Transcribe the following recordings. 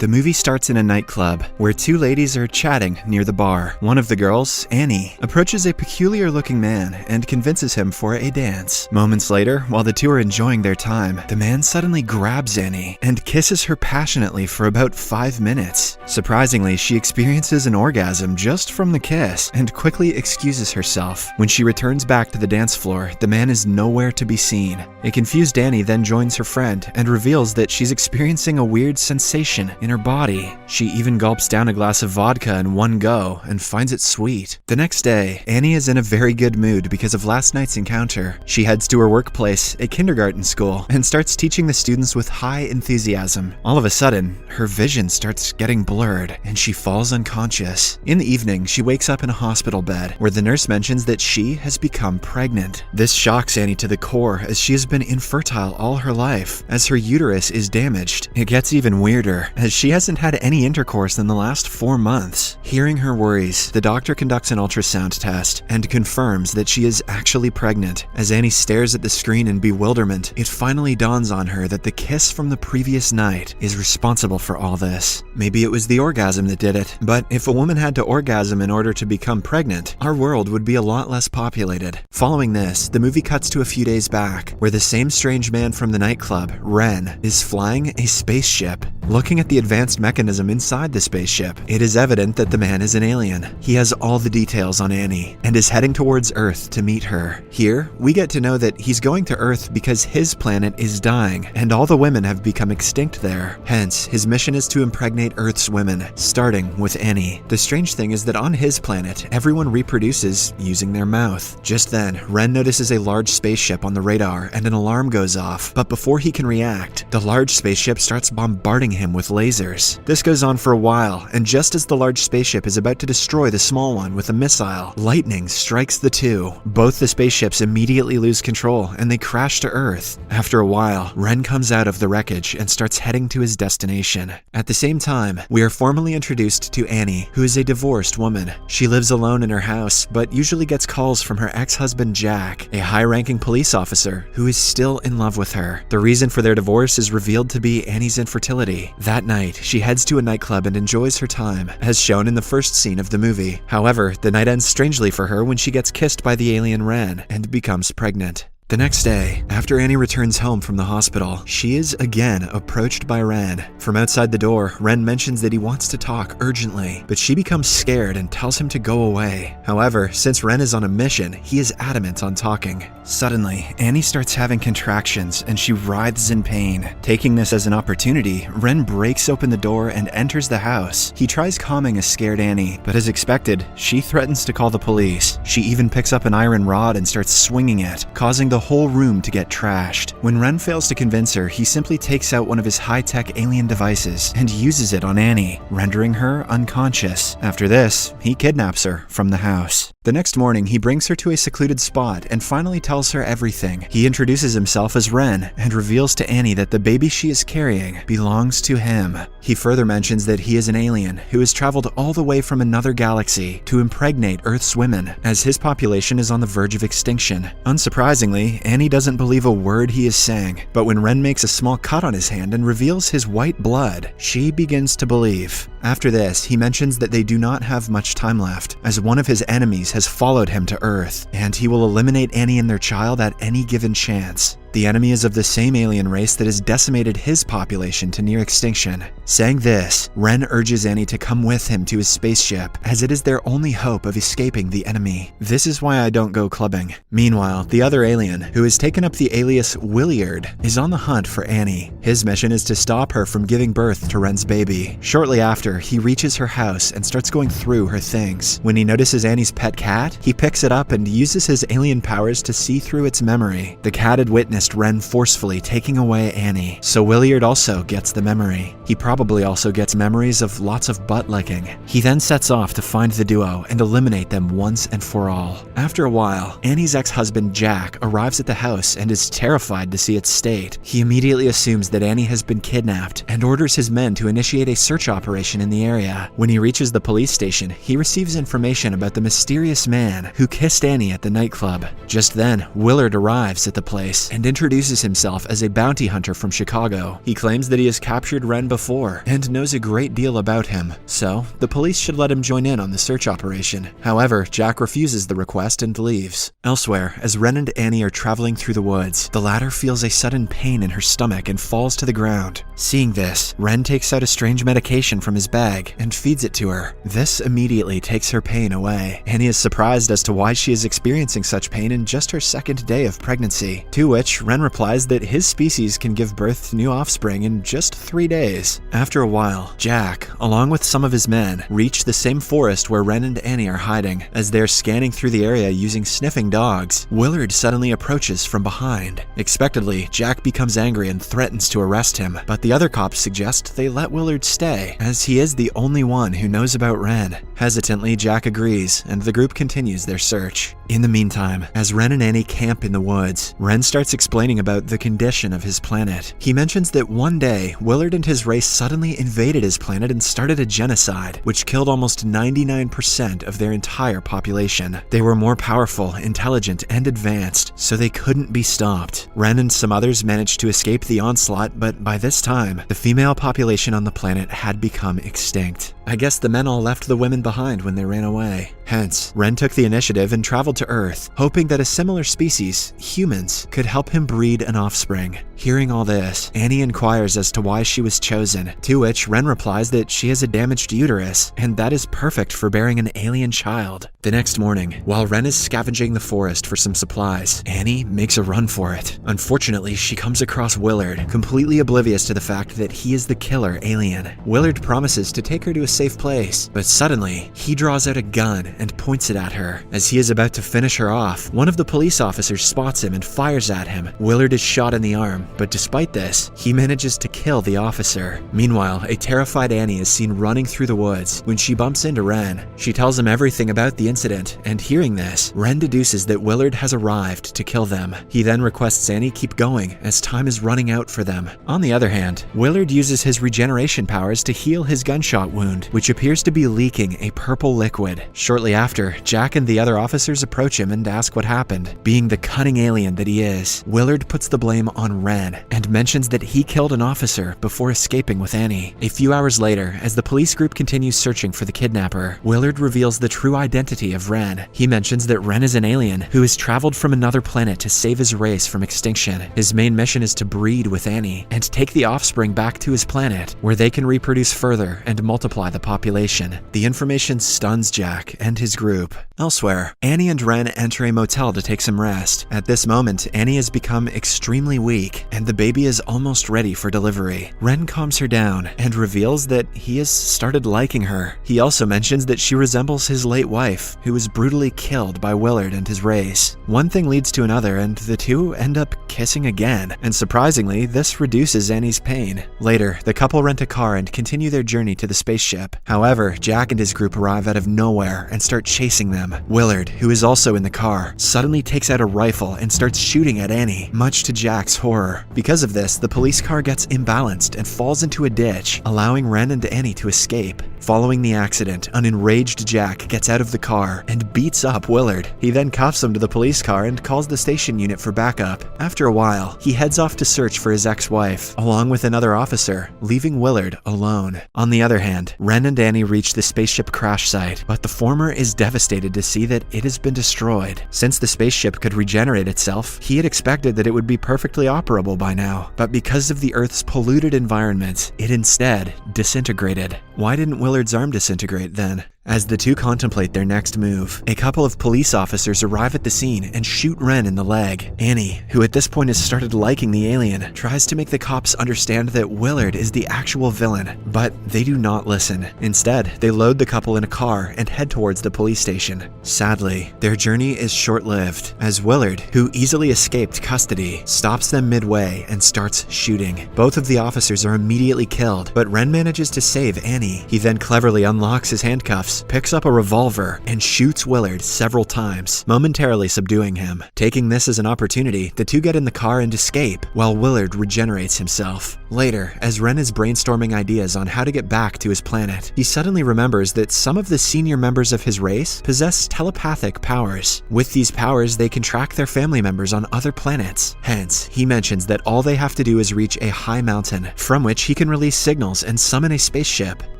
The movie starts in a nightclub, where two ladies are chatting near the bar. One of the girls, Annie, approaches a peculiar-looking man and convinces him for a dance. Moments later, while the two are enjoying their time, the man suddenly grabs Annie and kisses her passionately for about 5 minutes. Surprisingly, she experiences an orgasm just from the kiss and quickly excuses herself. When she returns back to the dance floor, the man is nowhere to be seen. A confused Annie then joins her friend and reveals that she's experiencing a weird sensation in her body. She even gulps down a glass of vodka in one go and finds it sweet. The next day, Annie is in a very good mood because of last night's encounter. She heads to her workplace, a kindergarten school, and starts teaching the students with high enthusiasm. All of a sudden, her vision starts getting blurred and she falls unconscious. In the evening, she wakes up in a hospital bed where the nurse mentions that she has become pregnant. This shocks Annie to the core as she has been infertile all her life, as her uterus is damaged. It gets even weirder as she hasn't had any intercourse in the last 4 months. Hearing her worries, the doctor conducts an ultrasound test and confirms that she is actually pregnant. As Annie stares at the screen in bewilderment, it finally dawns on her that the kiss from the previous night is responsible for all this. Maybe it was the orgasm that did it, but if a woman had to orgasm in order to become pregnant, our world would be a lot less populated. Following this, the movie cuts to a few days back, where the same strange man from the nightclub, Ren, is flying a spaceship. Looking at the advanced mechanism inside the spaceship, it is evident that the man is an alien. He has all the details on Annie and is heading towards Earth to meet her. Here, we get to know that he's going to Earth because his planet is dying and all the women have become extinct there. Hence, his mission is to impregnate Earth's women, starting with Annie. The strange thing is that on his planet, everyone reproduces using their mouth. Just then, Ren notices a large spaceship on the radar and an alarm goes off, but before he can react, the large spaceship starts bombarding him with lasers. This goes on for a while, and just as the large spaceship is about to destroy the small one with a missile, lightning strikes the two. Both the spaceships immediately lose control and they crash to Earth. After a while, Ren comes out of the wreckage and starts heading to his destination. At the same time, we are formally introduced to Annie, who is a divorced woman. She lives alone in her house, but usually gets calls from her ex-husband Jack, a high-ranking police officer who is still in love with her. The reason for their divorce is revealed to be Annie's infertility. That night, she heads to a nightclub and enjoys her time, as shown in the first scene of the movie. However, the night ends strangely for her when she gets kissed by the alien Ren and becomes pregnant. The next day, after Annie returns home from the hospital, she is again approached by Ren. From outside the door, Ren mentions that he wants to talk urgently, but she becomes scared and tells him to go away. However, since Ren is on a mission, he is adamant on talking. Suddenly, Annie starts having contractions and she writhes in pain. Taking this as an opportunity, Ren breaks open the door and enters the house. He tries calming a scared Annie, but as expected, she threatens to call the police. She even picks up an iron rod and starts swinging it, causing the whole room to get trashed. When Ren fails to convince her, he simply takes out one of his high-tech alien devices and uses it on Annie, rendering her unconscious. After this, he kidnaps her from the house. The next morning, he brings her to a secluded spot and finally tells her everything. He introduces himself as Ren and reveals to Annie that the baby she is carrying belongs to him. He further mentions that he is an alien who has traveled all the way from another galaxy to impregnate Earth's women, as his population is on the verge of extinction. Unsurprisingly, Annie doesn't believe a word he is saying, but when Ren makes a small cut on his hand and reveals his white blood, she begins to believe. After this, he mentions that they do not have much time left, as one of his enemies has followed him to Earth, and he will eliminate Annie and their child at any given chance. The enemy is of the same alien race that has decimated his population to near extinction. Saying this, Ren urges Annie to come with him to his spaceship, as it is their only hope of escaping the enemy. This is why I don't go clubbing. Meanwhile, the other alien, who has taken up the alias Williard, is on the hunt for Annie. His mission is to stop her from giving birth to Ren's baby. Shortly after, he reaches her house and starts going through her things. When he notices Annie's pet cat, he picks it up and uses his alien powers to see through its memory. The cat had witnessed Ren forcefully taking away Annie, so Williard also gets the memory. He probably also gets memories of lots of butt licking. He then sets off to find the duo and eliminate them once and for all. After a while, Annie's ex-husband Jack arrives at the house and is terrified to see its state. He immediately assumes that Annie has been kidnapped and orders his men to initiate a search operation in the area. When he reaches the police station, he receives information about the mysterious man who kissed Annie at the nightclub. Just then, Willard arrives at the place and introduces himself as a bounty hunter from Chicago. He claims that he has captured Ren before and knows a great deal about him, so the police should let him join in on the search operation. However, Jack refuses the request and leaves. Elsewhere, as Ren and Annie are traveling through the woods, the latter feels a sudden pain in her stomach and falls to the ground. Seeing this, Ren takes out a strange medication from his bag and feeds it to her. This immediately takes her pain away. Annie is surprised as to why she is experiencing such pain in just her second day of pregnancy, to which Ren replies that his species can give birth to new offspring in just 3 days. After a while, Jack, along with some of his men, reach the same forest where Ren and Annie are hiding. As they're scanning through the area using sniffing dogs, Willard suddenly approaches from behind. Expectedly, Jack becomes angry and threatens to arrest him, but the other cops suggest they let Willard stay, as he is the only one who knows about Ren. Hesitantly, Jack agrees, and the group continues their search. In the meantime, as Ren and Annie camp in the woods, Ren starts explaining about the condition of his planet. He mentions that one day, Willard and his race suddenly invaded his planet and started a genocide, which killed almost 99% of their entire population. They were more powerful, intelligent, and advanced, so they couldn't be stopped. Ren and some others managed to escape the onslaught, but by this time, the female population on the planet had become extinct. I guess the men all left the women behind when they ran away. Hence, Ren took the initiative and traveled to Earth, hoping that a similar species, humans, could help him breed an offspring. Hearing all this, Annie inquires as to why she was chosen, to which Ren replies that she has a damaged uterus, and that is perfect for bearing an alien child. The next morning, while Ren is scavenging the forest for some supplies, Annie makes a run for it. Unfortunately, she comes across Willard, completely oblivious to the fact that he is the killer alien. Willard promises to take her to a safe place, but suddenly, he draws out a gun and points it at her. As he is about to finish her off, one of the police officers spots him and fires at him. Willard is shot in the arm, but despite this, he manages to kill the officer. Meanwhile, a terrified Annie is seen running through the woods when she bumps into Ren. She tells him everything about the incident, and hearing this, Ren deduces that Willard has arrived to kill them. He then requests Annie keep going as time is running out for them. On the other hand, Willard uses his regeneration powers to heal his gunshot wound, which appears to be leaking a purple liquid. Shortly after, Jack and the other officers approach him and ask what happened. Being the cunning alien that he is, Willard puts the blame on Ren and mentions that he killed an officer before escaping with Annie. A few hours later, as the police group continues searching for the kidnapper, Willard reveals the true identity of Ren. He mentions that Ren is an alien who has traveled from another planet to save his race from extinction. His main mission is to breed with Annie and take the offspring back to his planet, where they can reproduce further and multiply the population. The information stuns Jack and his group. Elsewhere, Annie and Ren enter a motel to take some rest. At this moment, Annie has become extremely weak, and the baby is almost ready for delivery. Ren calms her down and reveals that he has started liking her. He also mentions that she resembles his late wife, who was brutally killed by Willard and his race. One thing leads to another, and the two end up kissing again, and surprisingly, this reduces Annie's pain. Later, the couple rent a car and continue their journey to the spaceship. However, Jack and his group arrive out of nowhere and start chasing them. Willard, who is also in the car, suddenly takes out a rifle and starts shooting at Annie, much to Jack's horror. Because of this, the police car gets imbalanced and falls into a ditch, allowing Ren and Annie to escape. Following the accident, an enraged Jack gets out of the car and beats up Willard. He then cuffs him to the police car and calls the station unit for backup. After a while, he heads off to search for his ex-wife, along with another officer, leaving Willard alone. On the other hand, Ren and Annie reach the spaceship crash site, but the former is devastated to see that it has been destroyed. Since the spaceship could regenerate itself, he had expected that it would be perfectly operable by now, but because of the Earth's polluted environment, it instead disintegrated. Why didn't Willard's arm disintegrate then? As the two contemplate their next move, a couple of police officers arrive at the scene and shoot Ren in the leg. Annie, who at this point has started liking the alien, tries to make the cops understand that Willard is the actual villain, but they do not listen. Instead, they load the couple in a car and head towards the police station. Sadly, their journey is short-lived, as Willard, who easily escaped custody, stops them midway and starts shooting. Both of the officers are immediately killed, but Ren manages to save Annie. He then cleverly unlocks his handcuffs, picks up a revolver, and shoots Willard several times, momentarily subduing him. Taking this as an opportunity, the two get in the car and escape, while Willard regenerates himself. Later, as Ren is brainstorming ideas on how to get back to his planet, he suddenly remembers that some of the senior members of his race possess telepathic powers. With these powers, they can track their family members on other planets. Hence, he mentions that all they have to do is reach a high mountain, from which he can release signals and summon a spaceship.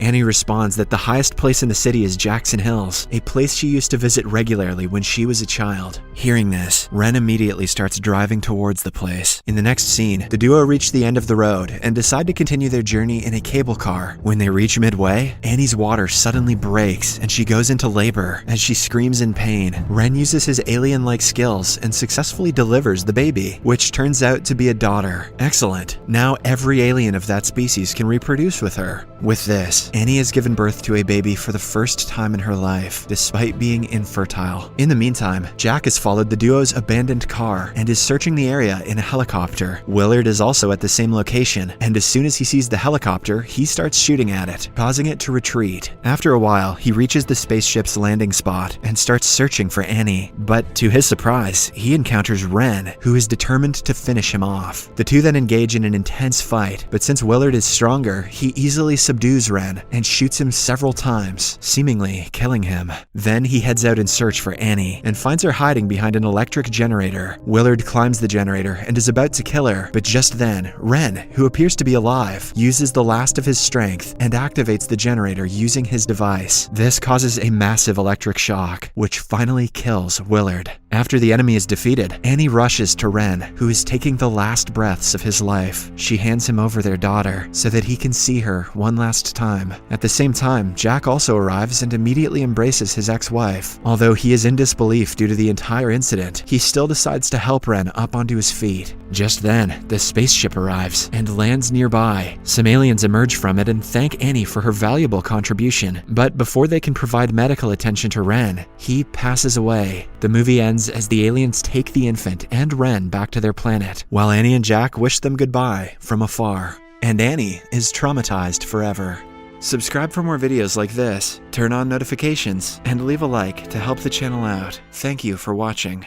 Annie responds that the highest place in the city is Jackson Hills, a place she used to visit regularly when she was a child. Hearing this, Ren immediately starts driving towards the place. In the next scene, the duo reach the end of the road and decide to continue their journey in a cable car. When they reach midway, Annie's water suddenly breaks and she goes into labor. As she screams in pain, Ren uses his alien-like skills and successfully delivers the baby, which turns out to be a daughter. Excellent. Now every alien of that species can reproduce with her. With this, Annie has given birth to a baby for the first time in her life, despite being infertile. In the meantime, Jack has followed the duo's abandoned car and is searching the area in a helicopter. Willard is also at the same location, and as soon as he sees the helicopter, he starts shooting at it, causing it to retreat. After a while, he reaches the spaceship's landing spot and starts searching for Annie. But to his surprise, he encounters Ren, who is determined to finish him off. The two then engage in an intense fight, but since Willard is stronger, he easily subdues Ren and shoots him several times, seemingly killing him. Then he heads out in search for Annie and finds her hiding behind an electric generator. Willard climbs the generator and is about to kill her, but just then, Ren, who appears to be alive, uses the last of his strength and activates the generator using his device. This causes a massive electric shock, which finally kills Willard. After the enemy is defeated, Annie rushes to Ren, who is taking the last breaths of his life. She hands him over their daughter so that he can see her one last time. At the same time, Jack also arrives and immediately embraces his ex-wife. Although he is in disbelief due to the entire incident, he still decides to help Ren up onto his feet. Just then, the spaceship arrives and lands nearby. Some aliens emerge from it and thank Annie for her valuable contribution, but before they can provide medical attention to Ren, he passes away. The movie ends as the aliens take the infant and Ren back to their planet, while Annie and Jack wish them goodbye from afar. And Annie is traumatized forever. Subscribe for more videos like this, turn on notifications, and leave a like to help the channel out. Thank you for watching.